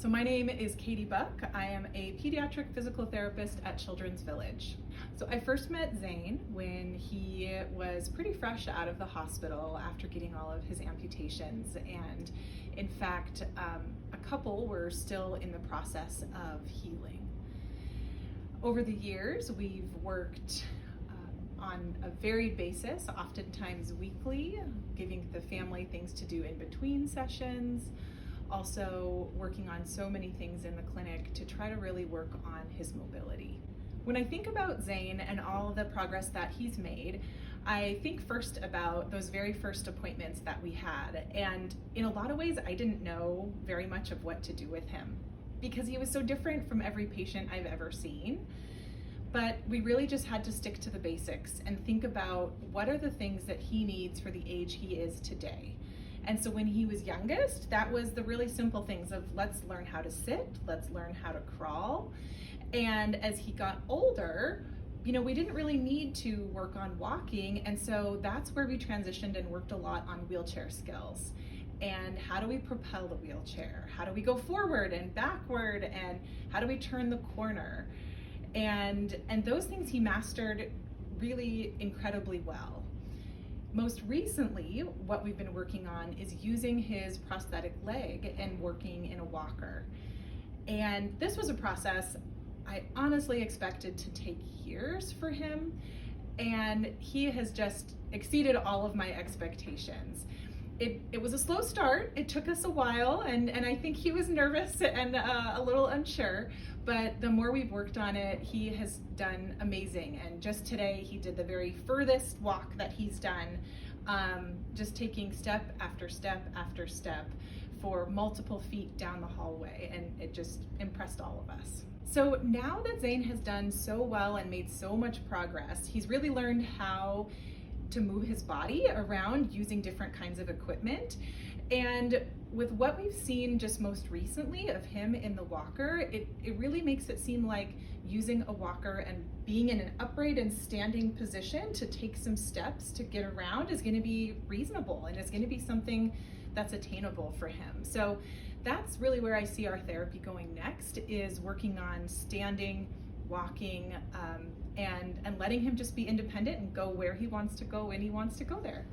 So my name is Katie Buck. I am a pediatric physical therapist at Children's Village. So I first met Zane when he was pretty fresh out of the hospital after getting all of his amputations. And in fact, a couple were still in the process of healing. Over the years, we've worked on a varied basis, oftentimes weekly, giving the family things to do in between sessions, also working on so many things in the clinic to try to really work on his mobility. When I think about Zane and all the progress that he's made, I think first about those very first appointments that we had. And in a lot of ways, I didn't know very much of what to do with him because he was so different from every patient I've ever seen. But we really just had to stick to the basics and think about what are the things that he needs for the age he is today. And so when he was youngest, that was the really simple things of let's learn how to sit, let's learn how to crawl. And as he got older, we didn't really need to work on walking. And so that's where we transitioned and worked a lot on wheelchair skills. And how do we propel the wheelchair? How do we go forward and backward? And how do we turn the corner? And those things he mastered really incredibly well. Most recently, what we've been working on is using his prosthetic leg and working in a walker. And this was a process I honestly expected to take years for him, and he has just exceeded all of my expectations. It was a slow start. It took us a while, and I think he was nervous and a little unsure, but the more we've worked on it, he has done amazing. And just today, he did the very furthest walk that he's done, just taking step after step after step for multiple feet down the hallway, and it just impressed all of us. So now that Zane has done so well and made so much progress, he's really learned how to move his body around using different kinds of equipment. And with what we've seen just most recently of him in the walker, it really makes it seem like using a walker and being in an upright and standing position to take some steps to get around is going to be reasonable, and it's going to be something that's attainable for him. So that's really where I see our therapy going next, is working on standing, walking, and letting him just be independent and go where he wants to go when he wants to go there.